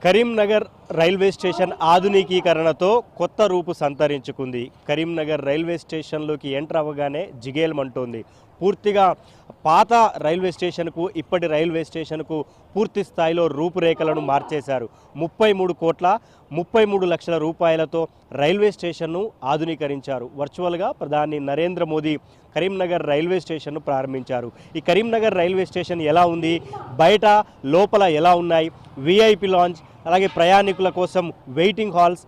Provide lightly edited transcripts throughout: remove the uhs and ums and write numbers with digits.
Karimnagar railway station ఆధునికీకరణతో కొత్త రూపు సంతరించుకుంది. కరీంనగర్ రైల్వే స్టేషన్లోకి ఎంటర్ అవ్వగానే జిగేల్మంటోంది. పూర్తిగా పాత రైల్వే స్టేషన్కు ఇప్పటి రైల్వే స్టేషన్కు పూర్తి స్థాయిలో రూపురేఖలను మార్చేశారు. 33 లక్షల రూపాయలతో రైల్వే స్టేషన్ను ఆధునీకరించారు. వర్చువల్గా ప్రధాని నరేంద్ర మోదీ కరీంనగర్ రైల్వే స్టేషన్ను ప్రారంభించారు. ఈ కరీంనగర్ రైల్వే స్టేషన్ ఎలా ఉంది, బయట లోపల ఎలా ఉన్నాయి, విఐపి లాంజ్, అలాగే ప్రయాణికుల కోసం waiting halls,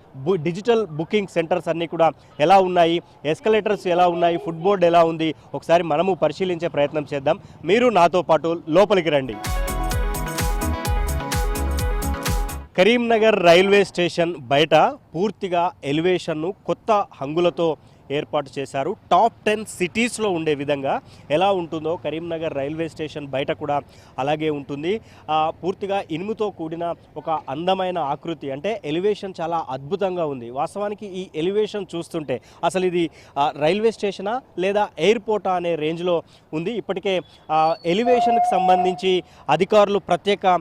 digital booking centres అన్నీ కూడా ఎలా ఉన్నాయి, ఎస్కలేటర్స్ ఎలా ఉన్నాయి, ఫుట్ బోర్డ్ ఎలా ఉంది, ఒకసారి మనము పరిశీలించే ప్రయత్నం చేద్దాం. మీరు నాతో పాటు లోపలికి రండి. కరీంనగర్ రైల్వే స్టేషన్ బయట పూర్తిగా ఎలివేషన్ను కొత్త హంగులతో ఏర్పాటు చేశారు. టాప్ 10 సిటీస్లో ఉండే విధంగా ఎలా ఉంటుందో కరీంనగర్ రైల్వే స్టేషన్ బయట కూడా అలాగే ఉంటుంది. పూర్తిగా ఇనుముతో కూడిన ఒక అందమైన ఆకృతి, అంటే ఎలివేషన్ చాలా అద్భుతంగా ఉంది. వాస్తవానికి ఈ ఎలివేషన్ చూస్తుంటే అసలు ఇది రైల్వే స్టేషనా లేదా ఎయిర్పోర్టా అనే రేంజ్లో ఉంది. ఇప్పటికే ఎలివేషన్కి సంబంధించి అధికారులు ప్రత్యేక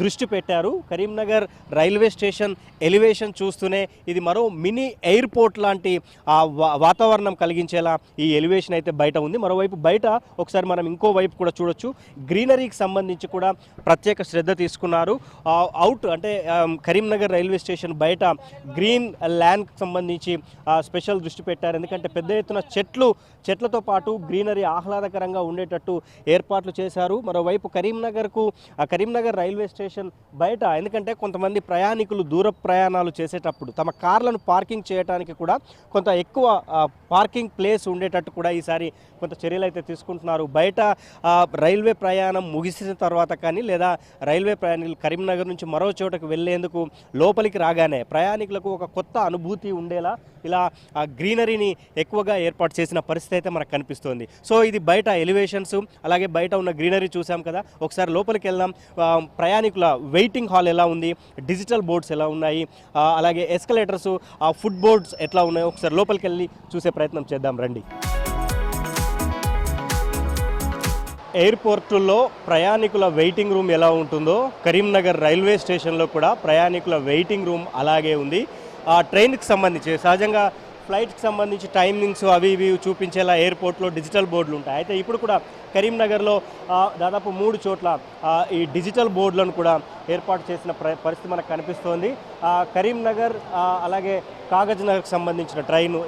దృష్టి పెట్టారు. కరీంనగర్ రైల్వే స్టేషన్ ఎలివేషన్ చూస్తూనే ఇది మరో మినీ ఎయిర్పోర్ట్ లాంటి వాతావరణం కలిగించేలా ఈ ఎలివేషన్ అయితే బయట ఉంది. మరోవైపు బయట ఒకసారి మనం ఇంకో వైపు కూడా చూడొచ్చు. గ్రీనరీకి సంబంధించి కూడా ప్రత్యేక శ్రద్ధ తీసుకున్నారు. అంటే కరీంనగర్ రైల్వే స్టేషన్ బయట గ్రీన్ ల్యాండ్కి సంబంధించి స్పెషల్ దృష్టి పెట్టారు. ఎందుకంటే పెద్ద ఎత్తున చెట్లతో పాటు గ్రీనరీ ఆహ్లాదకరంగా ఉండేటట్టు ఏర్పాట్లు చేశారు. మరోవైపు కరీంనగర్ రైల్వే స్టేషన్ బయట ఎందుకంటే కొంతమంది ప్రయాణికులు దూర ప్రయాణాలు చేసేటప్పుడు తమ కార్లను పార్కింగ్ చేయడానికి కూడా కొంత ఎక్కువ పార్కింగ్ ప్లేస్ ఉండేటట్టు కూడా ఈసారి కొంత చర్యలు అయితే తీసుకుంటున్నారు. బయట రైల్వే ప్రయాణం ముగిసిన తర్వాత కానీ లేదా రైల్వే ప్రయాణికులు కరీంనగర్ నుంచి మరో చోటకు వెళ్లేందుకు లోపలికి రాగానే ప్రయాణికులకు ఒక కొత్త అనుభూతి ఉండేలా ఇలా గ్రీనరీని ఎక్కువగా ఏర్పాటు చేసిన పరిస్థితి అయితే మనకు కనిపిస్తోంది. సో ఇది బయట ఎలివేషన్స్, అలాగే బయట ఉన్న గ్రీనరీ చూసాం కదా. ఒకసారి లోపలికి వెళ్దాం. ప్రయాణికుల వెయిటింగ్ హాల్ ఎలా ఉంది, డిజిటల్ బోర్డ్స్ ఎలా ఉన్నాయి, అలాగే ఎస్కలేటర్స్, ఫుట్ బోర్డ్స్ ఎట్లా ఉన్నాయి, ఒకసారి లోపలికి వెళ్ళి చూసే ప్రయత్నం చేద్దాం రండి. ఎయిర్పోర్టుల్లో ప్రయాణికుల వెయిటింగ్ రూమ్ ఎలా ఉంటుందో కరీంనగర్ రైల్వే స్టేషన్లో కూడా ప్రయాణికుల వెయిటింగ్ రూమ్ అలాగే ఉంది. ట్రైన్కి సంబంధించి సహజంగా ఫ్లైట్కి సంబంధించి టైమింగ్స్ అవి ఇవి చూపించేలా ఎయిర్పోర్ట్లో డిజిటల్ బోర్డులు ఉంటాయి. అయితే ఇప్పుడు కూడా కరీంనగర్లో దాదాపు 3 చోట్ల ఈ డిజిటల్ బోర్డులను కూడా ఏర్పాటు చేసిన పరిస్థితి మనకు కనిపిస్తోంది. కరీంనగర్ అలాగే కాగజ్నగర్కి సంబంధించిన ట్రైను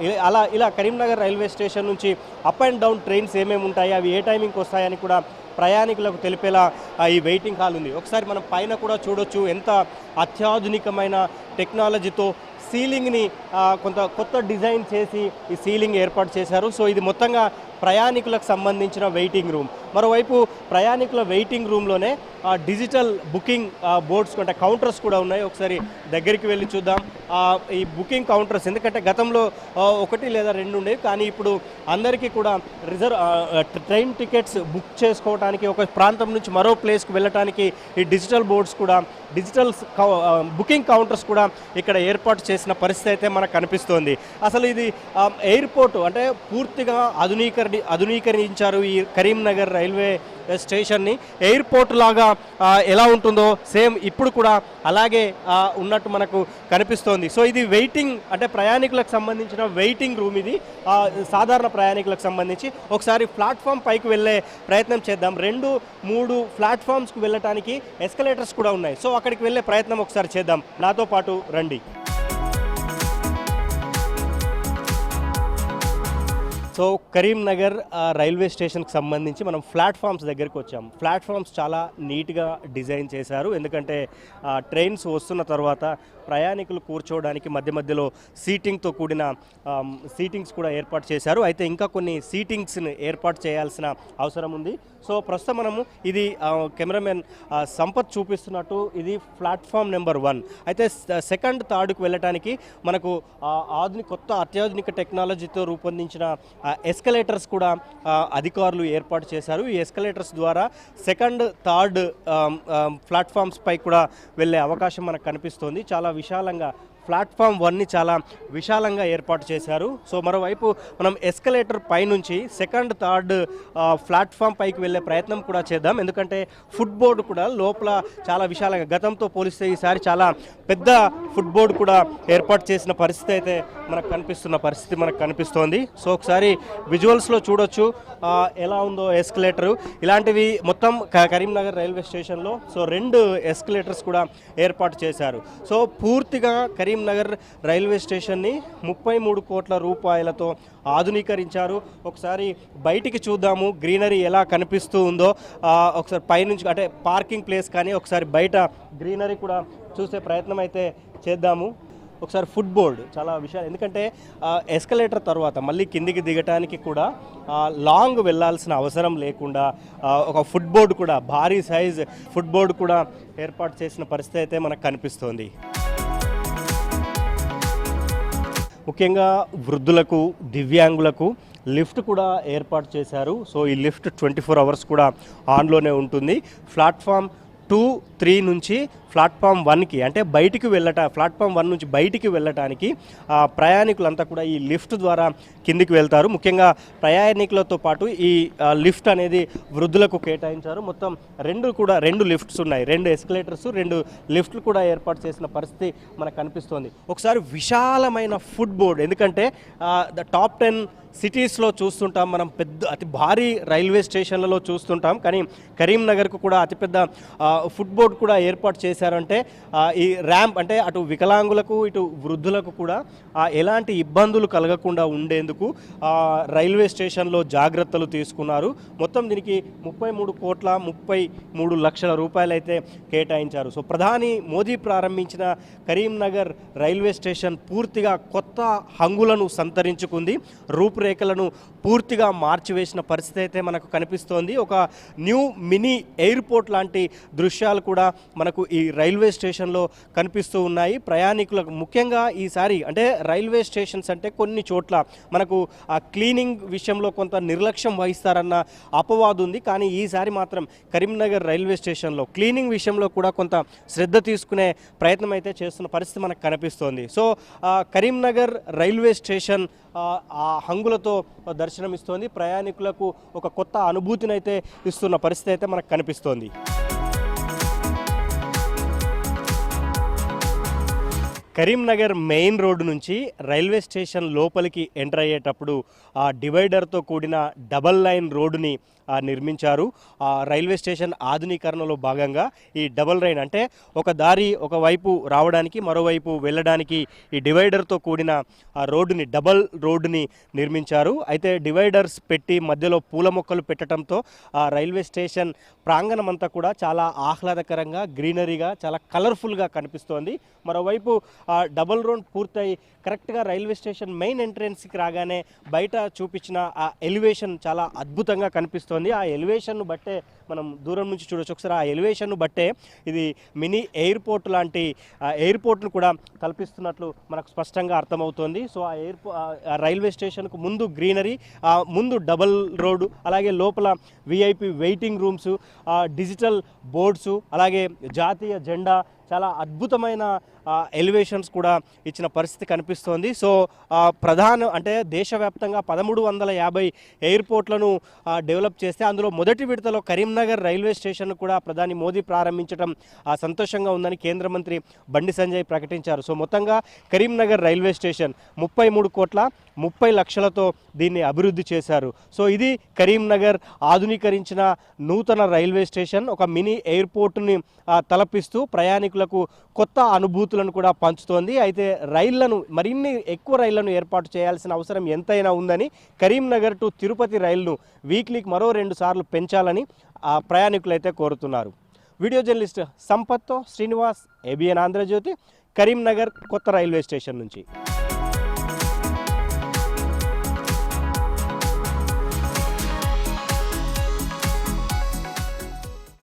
ఇలా కరీంనగర్ రైల్వే స్టేషన్ నుంచి అప్ అండ్ డౌన్ ట్రైన్స్ ఏమేమి ఉంటాయి, అవి ఏ టైమింగ్కి వస్తాయని కూడా ప్రయాణికులకు తెలిపేలా ఈ వెయిటింగ్ హాల్ ఉంది. ఒకసారి మనం పైన కూడా చూడొచ్చు, ఎంత అత్యాధునికమైన టెక్నాలజీతో సీలింగ్ని కొత్త డిజైన్ చేసి ఈ సీలింగ్ ఏర్పాటు చేశారు. సో ఇది మొత్తంగా ప్రయాణికులకు సంబంధించిన వెయిటింగ్ రూమ్. మరోవైపు ప్రయాణికుల వెయిటింగ్ రూమ్లోనే డిజిటల్ బుకింగ్ బోర్డ్స్ అంటే కౌంటర్స్ కూడా ఉన్నాయి. ఒకసారి దగ్గరికి వెళ్ళి చూద్దాం. ఈ బుకింగ్ కౌంటర్స్ ఎందుకంటే గతంలో 1 లేదా 2 ఉండేవి, కానీ ఇప్పుడు అందరికీ కూడా ట్రైన్ టికెట్స్ బుక్ చేసుకోవడానికి, ఒక ప్రాంతం నుంచి మరో ప్లేస్కి వెళ్ళడానికి ఈ డిజిటల్ బోర్డ్స్ కూడా, డిజిటల్ బుకింగ్ కౌంటర్స్ కూడా ఇక్కడ ఏర్పాటు చేసిన పరిస్థితి అయితే మనకు కనిపిస్తోంది. అసలు ఇది ఎయిర్పోర్ట్ అంటే పూర్తిగా ఆధునీకరించారు ఈ కరీంనగర్ రైల్వే స్టేషన్ని. ఎయిర్పోర్ట్ లాగా ఎలా ఉంటుందో సేమ్ ఇప్పుడు కూడా అలాగే ఉన్నట్టు మనకు కనిపిస్తోంది. సో ఇది వెయిటింగ్ అంటే ప్రయాణికులకు సంబంధించిన వెయిటింగ్ రూమ్. ఇది సాధారణ ప్రయాణికులకు సంబంధించి. ఒకసారి ప్లాట్ఫామ్ పైకి వెళ్ళే ప్రయత్నం చేద్దాం. 2-3 ప్లాట్ఫామ్స్కి వెళ్ళటానికి ఎస్కలేటర్స్ కూడా ఉన్నాయి. సో అక్కడికి వెళ్ళే ప్రయత్నం ఒకసారి చేద్దాం. నాతో పాటు రండి. సో కరీంనగర్ రైల్వే స్టేషన్కి సంబంధించి మనం ప్లాట్ఫామ్స్ దగ్గరికి వచ్చాం. ప్లాట్ఫామ్స్ చాలా నీట్గా డిజైన్ చేశారు. ఎందుకంటే ట్రైన్స్ వస్తున్న తర్వాత ప్రయాణికులు కూర్చోవడానికి మధ్యలో సీటింగ్తో కూడిన సీటింగ్స్ కూడా ఏర్పాటు చేశారు. అయితే ఇంకా కొన్ని సీటింగ్స్ని ఏర్పాటు చేయాల్సిన అవసరం ఉంది. సో ప్రస్తుతం మనము ఇది కెమెరామెన్ సంపత్ చూపిస్తున్నట్టు ఇది ప్లాట్ఫామ్ నెంబర్ 1. అయితే 2nd, 3rdకు వెళ్ళటానికి మనకు కొత్త అత్యాధునిక టెక్నాలజీతో రూపొందించిన ఎస్కలేటర్స్ కూడా అధికారులు ఏర్పాటు చేశారు. ఈ ఎస్కలేటర్స్ ద్వారా 2nd, 3rd ప్లాట్ఫామ్స్ పై కూడా వెళ్ళే అవకాశం మనకు కనిపిస్తోంది. చాలా విశాలంగా ప్లాట్ఫామ్ 1ని చాలా విశాలంగా ఏర్పాటు చేశారు. సో మరోవైపు మనం ఎస్కలేటర్ పైనుంచి సెకండ్ థర్డ్ ప్లాట్ఫామ్ పైకి వెళ్ళే ప్రయత్నం కూడా చేద్దాం. ఎందుకంటే ఫుట్బోర్డు కూడా లోపల చాలా విశాలంగా, గతంతో పోలిస్తే ఈసారి చాలా పెద్ద ఫుట్బోర్డు కూడా ఏర్పాటు చేసిన పరిస్థితి అయితే మనకు కనిపిస్తోంది. సో ఒకసారి విజువల్స్లో చూడొచ్చు ఎలా ఉందో ఎస్కలేటరు. ఇలాంటివి మొత్తం కరీంనగర్ రైల్వే స్టేషన్లో సో 2 ఎస్కలేటర్స్ కూడా ఏర్పాటు చేశారు. సో పూర్తిగా కరీంనగర్ రైల్వే స్టేషన్ని 33 కోట్ల రూపాయలతో ఆధునీకరించారు. ఒకసారి బయటికి చూద్దాము గ్రీనరీ ఎలా కనిపిస్తూ ఉందో. ఒకసారి పైనుంచి అంటే పార్కింగ్ ప్లేస్ కానీ ఒకసారి బయట గ్రీనరీ కూడా చూసే ప్రయత్నం అయితే చేద్దాము. ఒకసారి ఫుట్బోర్డ్ చాలా విషయాలు, ఎందుకంటే ఎస్కలేటర్ తర్వాత మళ్ళీ కిందికి దిగటానికి కూడా లాంగ్ వెళ్ళాల్సిన అవసరం లేకుండా ఒక ఫుట్బోర్డ్ కూడా, భారీ సైజ్ ఫుట్బోర్డ్ కూడా ఏర్పాటు చేసిన పరిస్థితి అయితే మనకు కనిపిస్తోంది. ముఖ్యంగా వృద్ధులకు, దివ్యాంగులకు లిఫ్ట్ కూడా ఏర్పాటు చేశారు. సో ఈ లిఫ్ట్ 24 అవర్స్ కూడా ఆన్లోనే ఉంటుంది. ప్లాట్ఫామ్ 2, 3 నుంచి ప్లాట్ఫామ్ 1కి అంటే ప్లాట్ఫామ్ 1 నుంచి బయటికి వెళ్ళటానికి ప్రయాణికులంతా కూడా ఈ లిఫ్ట్ ద్వారా కిందికి వెళ్తారు. ముఖ్యంగా ప్రయాణికులతో పాటు ఈ లిఫ్ట్ అనేది వృద్ధులకు కేటాయించారు. మొత్తం 2 లిఫ్ట్స్ ఉన్నాయి, 2 ఎస్కలేటర్స్, 2 లిఫ్ట్లు కూడా ఏర్పాటు చేసిన పరిస్థితి మనకు కనిపిస్తోంది. ఒకసారి విశాలమైన ఫుట్బోర్డ్, ఎందుకంటే టాప్ 10 సిటీస్లో చూస్తుంటాం మనం, అతి భారీ రైల్వే స్టేషన్లలో చూస్తుంటాం, కానీ కరీంనగర్కు కూడా అతిపెద్ద ఫుట్బోర్డ్ కూడా ఏర్పాటు చేశారంటే ఈ ర్యాంప్ అంటే అటు వికలాంగులకు ఇటు వృద్ధులకు కూడా ఎలాంటి ఇబ్బందులు కలగకుండా ఉండేందుకు రైల్వే స్టేషన్లో జాగ్రత్తలు తీసుకున్నారు. మొత్తం దీనికి 33 లక్షల రూపాయలు అయితే కేటాయించారు. సో ప్రధాని మోదీ ప్రారంభించిన కరీంనగర్ రైల్వే స్టేషన్ పూర్తిగా కొత్త హంగులను సంతరించుకుంది. రూపురేఖలను పూర్తిగా మార్చివేసిన పరిస్థితి అయితే మనకు కనిపిస్తోంది. ఒక న్యూ మినీ ఎయిర్పోర్ట్ లాంటి దృశ్యాలు కూడా మనకు ఈ రైల్వే స్టేషన్లో కనిపిస్తూ ఉన్నాయి. ప్రయాణికులకు ముఖ్యంగా ఈసారి అంటే రైల్వే స్టేషన్స్ అంటే కొన్ని చోట్ల మనకు ఆ క్లీనింగ్ విషయంలో కొంత నిర్లక్ష్యం వహిస్తారన్న అపవాదు ఉంది. కానీ ఈసారి మాత్రం కరీంనగర్ రైల్వే స్టేషన్లో క్లీనింగ్ విషయంలో కూడా కొంత శ్రద్ధ తీసుకునే ప్రయత్నం అయితే చేస్తున్న పరిస్థితి మనకు కనిపిస్తోంది. సో కరీంనగర్ రైల్వే స్టేషన్ ఆ హంగులతో దర్శనమిస్తోంది. ప్రయాణికులకు ఒక కొత్త అనుభూతిని అయితే ఇస్తున్న పరిస్థితి అయితే మనకు కనిపిస్తోంది. కరీంనగర్ మెయిన్ రోడ్డు నుంచి రైల్వే స్టేషన్ లోపలికి ఎంటర్ అయ్యేటప్పుడు ఆ డివైడర్తో కూడిన డబల్ లైన్ రోడ్డుని నిర్మించారు. రైల్వే స్టేషన్ ఆధునీకరణలో భాగంగా ఈ డబల్ లైన్ అంటే ఒక దారి ఒకవైపు రావడానికి మరోవైపు వెళ్ళడానికి ఈ డివైడర్తో కూడిన డబల్ రోడ్డుని నిర్మించారు. అయితే డివైడర్స్ పెట్టి మధ్యలో పూల మొక్కలు పెట్టడంతో రైల్వే స్టేషన్ ప్రాంగణం అంతా కూడా చాలా ఆహ్లాదకరంగా, గ్రీనరీగా, చాలా కలర్ఫుల్గా కనిపిస్తోంది. మరోవైపు డబల్ రోడ్ పూర్తయి కరెక్ట్గా రైల్వే స్టేషన్ మెయిన్ ఎంట్రెన్స్కి రాగానే బయట చూపించిన ఆ ఎలివేషన్ చాలా అద్భుతంగా కనిపిస్తోంది. ఆ ఎలివేషన్ను బట్టే మనం దూరం నుంచి చూడొచ్చు. ఒకసారి ఆ ఎలివేషన్ను బట్టే ఇది మినీ ఎయిర్పోర్ట్ లాంటి ఎయిర్పోర్ట్ను కూడా కల్పిస్తున్నట్లు మనకు స్పష్టంగా అర్థమవుతోంది. సో ఆ రైల్వే స్టేషన్కు ముందు గ్రీనరీ, ముందు డబల్ రోడ్డు, అలాగే లోపల VIP waiting rooms, digital boards, అలాగే జాతీయ జెండా, చాలా అద్భుతమైన ఎలివేషన్స్ కూడా ఇచ్చిన పరిస్థితి కనిపిస్తోంది. సో అంటే దేశవ్యాప్తంగా 1350 ఎయిర్పోర్ట్లను డెవలప్ చేస్తే అందులో మొదటి విడతలో కరీంనగర్ రైల్వే స్టేషన్ కూడా ప్రధాని మోదీ ప్రారంభించడం సంతోషంగా ఉందని కేంద్ర మంత్రి బండి సంజయ్ ప్రకటించారు. సో మొత్తంగా కరీంనగర్ రైల్వే స్టేషన్ 33 కోట్ల 30 లక్షలతో దీన్ని అభివృద్ధి చేశారు. సో ఇది కరీంనగర్ ఆధునీకరించిన నూతన రైల్వే స్టేషన్ ఒక మినీ ఎయిర్పోర్ట్ని తలపిస్తూ ప్రయాణికులకు కొత్త అనుభూతులను కూడా పంచుతోంది. అయితే మరిన్ని ఎక్కువ రైళ్లను ఏర్పాటు చేయాల్సిన అవసరం ఎంతైనా ఉందని, కరీంనగర్ టు తిరుపతి రైలును వీక్లీకి మరో 2 సార్లు పెంచాలని ప్రయాణికులు అయితే కోరుతున్నారు. వీడియో జర్నలిస్ట్ సంపత్తో శ్రీనివాస్, ABN ఆంధ్రజ్యోతి, కరీంనగర్ కొత్త రైల్వే స్టేషన్ నుంచి.